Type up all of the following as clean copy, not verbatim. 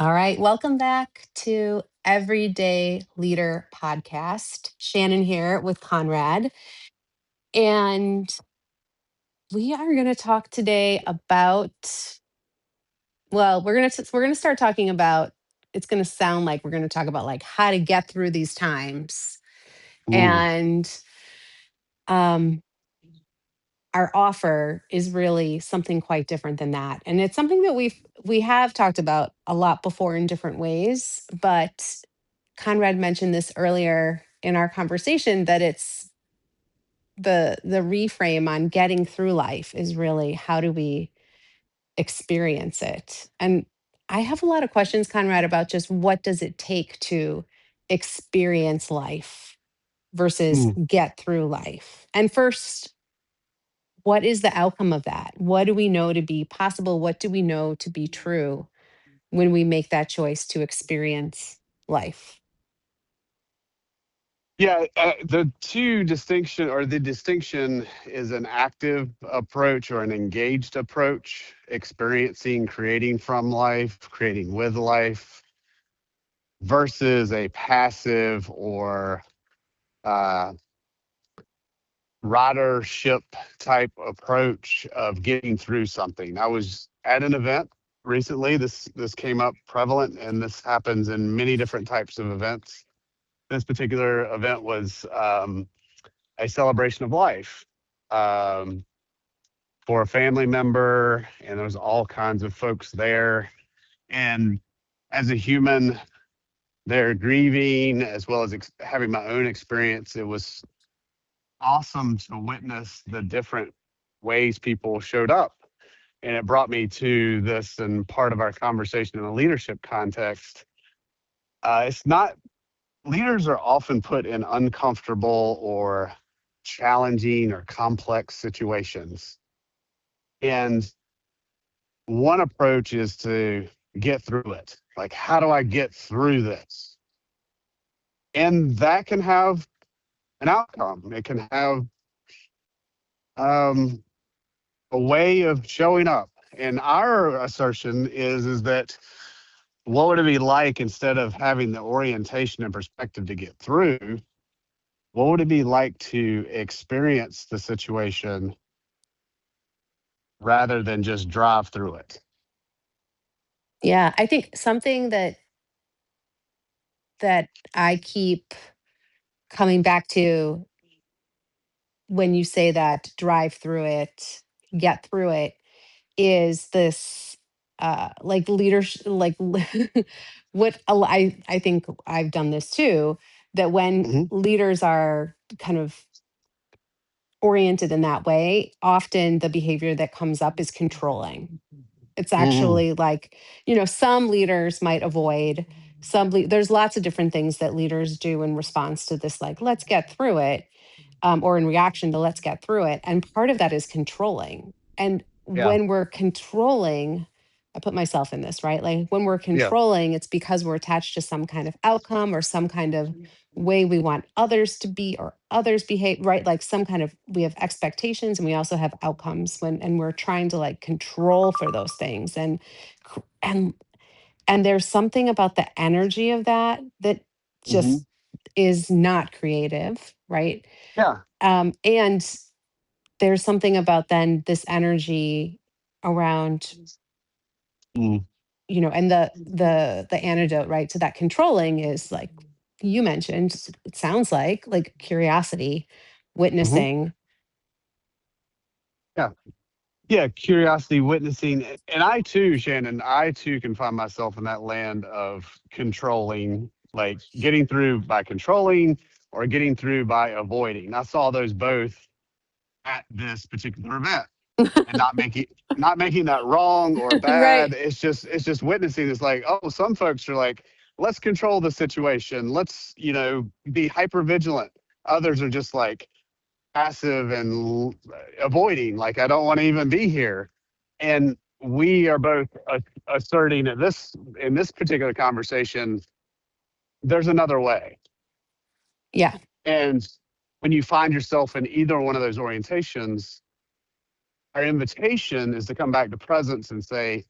All right, welcome back to Everyday Leader Podcast. Shannon here with Conrad, and we are going to talk today about. Well, we're going to start talking about. It's going to sound like we're going to talk about like how to get through these times, Ooh, and um, our offer is really something quite different than that, and it's something that we have talked about a lot before in different ways, but Conrad mentioned this earlier in our conversation that it's the reframe on getting through life is really how do we experience it. And I have a lot of questions, Conrad, about just what does it take to experience life versus mm. get through life. And first, what is the outcome of that? What do we know to be possible? What do we know to be true when we make that choice to experience life? Yeah, the distinction is an active approach or an engaged approach, experiencing, creating from life, creating with life, versus a passive or uh, ridership type approach of getting through something. I was at an event recently. This came up prevalent, and this happens in many different types of events. This particular event was a celebration of life um, for a family member, and there was all kinds of folks there. And as a human, they're grieving as well as having my own experience. It was awesome to witness the different ways people showed up. And it brought me to this and part of our conversation in a leadership context. It's not Leaders are often put in uncomfortable or challenging or complex situations. And one approach is to get through it. Like, how do I get through this? And that can have an outcome. It can have um, a way of showing up. And our assertion is that what would it be like instead of having the orientation and perspective to get through? What would it be like to experience the situation rather than just drive through it? Yeah, I think something that I keep coming back to when you say that drive through it, get through it, is this like leadership, like I think I've done this too, that when Hmm. leaders are kind of oriented in that way, often the behavior that comes up is controlling. It's Hmm. actually like, some leaders might avoid there's lots of different things that leaders do in response to this, like, let's get through it, or in reaction to let's get through it. And part of that is controlling. And Yeah. when we're controlling, I put myself in this, right? Like when we're Yeah. controlling, it's because we're attached to some kind of outcome or some kind of way we want others to be or others behave, right? Like some kind of, we have expectations and we also have outcomes and we're trying to like control for those things. Cr- and and there's something about the energy of that that Hmm. just is not creative, right? Yeah. And there's something about then this energy around, Mm. and the antidote, right, to that controlling is like you mentioned, it sounds like curiosity, Hmm. witnessing. Yeah. Yeah. Curiosity, witnessing. And I too, Shannon, I too can find myself in that land of controlling, like getting through by controlling or getting through by avoiding. I saw those both at this particular event. And not making that wrong or bad. Right. It's just witnessing. It's like, oh, some folks are like, let's control the situation. Let's be hyper vigilant. Others are just like passive and avoiding. Like, I don't want to even be here. And we are both asserting that in this particular conversation, there's another way. Yeah. And when you find yourself in either one of those orientations, our invitation is to come back to presence and say,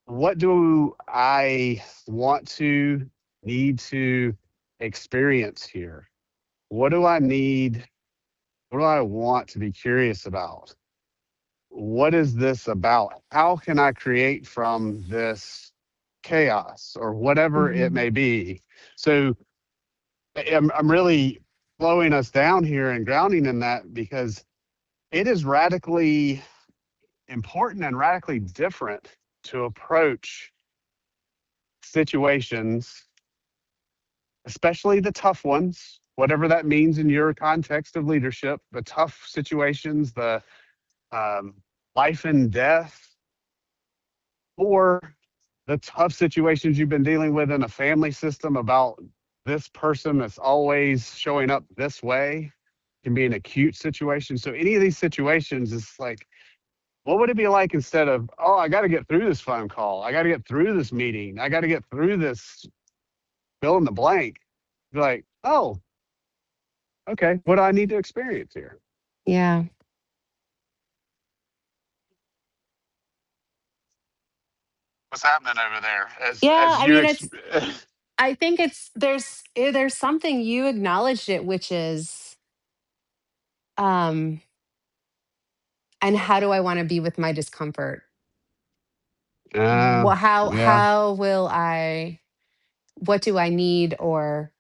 what do I want to need to experience here? What do I need? What do I want to be curious about? What is this about? How can I create from this chaos or whatever it Mhm. may be? So I'm really slowing us down here and grounding in that because it is radically important and radically different to approach situations, especially the tough ones, whatever that means in your context of leadership, the tough situations, the um, life and death, or the tough situations you've been dealing with in a family system about this person that's always showing up this way can be an acute situation. So any of these situations is like, what would it be like instead of, oh, I got to get through this phone call. I got to get through this meeting. I got to get through this fill in the blank. Be like, oh, okay, what do I need to experience here? Yeah. What's happening over there Yeah, as I you mean, I think it's there's something you acknowledged it, which is, um, and how do I wanna be with my discomfort? Well, yeah, how will I what do I need, or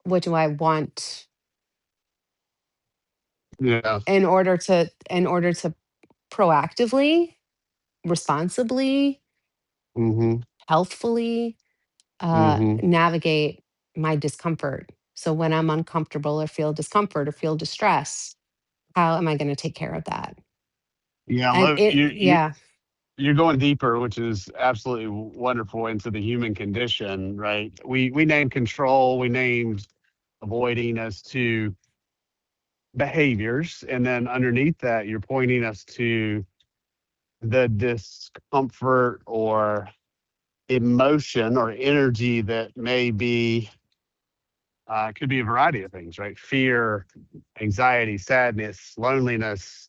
what do I want yeah, in order to proactively, responsibly, mm-hmm, healthfully, mm-hmm. navigate my discomfort. So when I'm uncomfortable or feel discomfort or feel distress, how am I gonna take care of that? Yeah, And yeah. you're going deeper, which is absolutely wonderful into the human condition, right? We named control, we named avoiding as to behaviors, and then underneath that, you're pointing us to the discomfort or emotion or energy that may be could be a variety of things, right? Fear, anxiety, sadness, loneliness,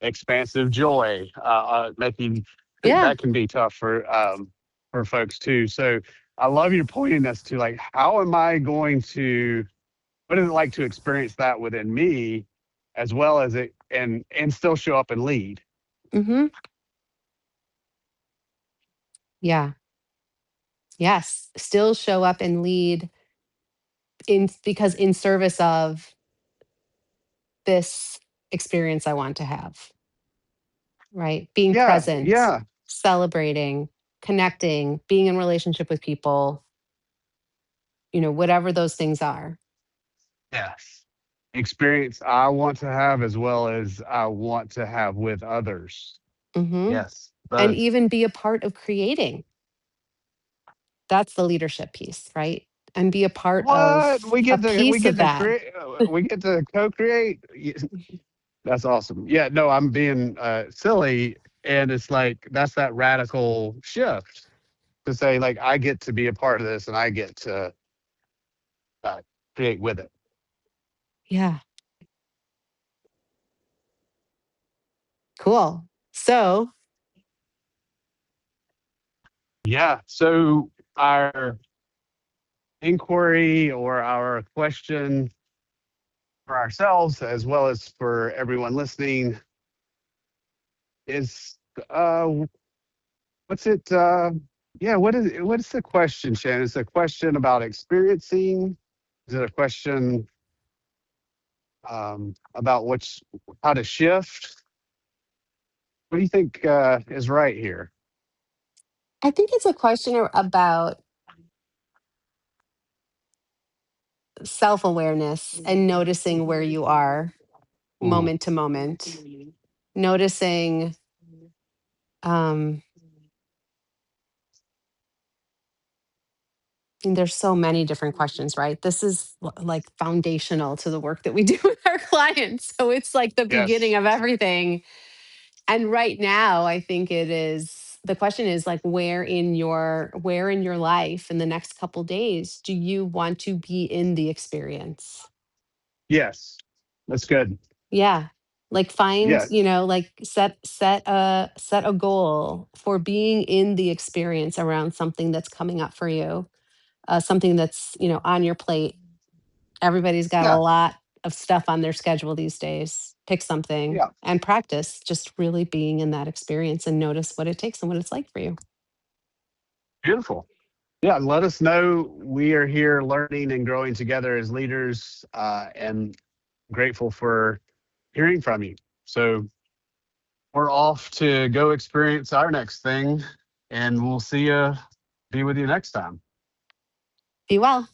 expansive joy, making Yeah. that can be tough for folks too. So I love you pointing us to like, how am I going to? What is it like to experience that within me, as well as it and still show up and lead? Mhm. Yeah. Yes. Still show up and lead in because in service of this experience I want to have, right? Being Yeah, present, yeah, celebrating, connecting, being in relationship with people, whatever those things are. yes. Experience I want to have as well as I want to have with others. Mhm. Yes, And both. even be a part of creating. That's the leadership piece, right? And be a part What of a we piece get of to that. create, we get to co-create. That's awesome. Yeah, no, I'm being silly, and it's like that's that radical shift to say like I get to be a part of this, and I get to uh, create with it. Yeah. Cool. So, Yeah. So our inquiry or our question for ourselves, as well as for everyone listening, is uh, what's it? Yeah, what's the question, Shannon? It's a question about experiencing. Is it a question about how to shift? What do you think is right here? I think it's a question about self-awareness and noticing where you are Mm, moment to moment, noticing, um and there's so many different questions, right? This is like foundational to the work that we do with our clients. So it's like the beginning yes, of everything. And right now, I think the question is like where in your life in the next couple days do you want to be in the experience? yes, that's good. Yeah. Like find, Yes. like set a goal for being in the experience around something that's coming up for you, something that's, on your plate. Everybody's got a Yeah. lot of stuff on their schedule these days. Pick something Yeah. and practice just really being in that experience and notice what it takes and what it's like for you. Beautiful. Yeah. Let us know. We are here learning and growing together as leaders, and grateful for hearing from you. So we're off to go experience our next thing, and we'll be with you next time. Be well.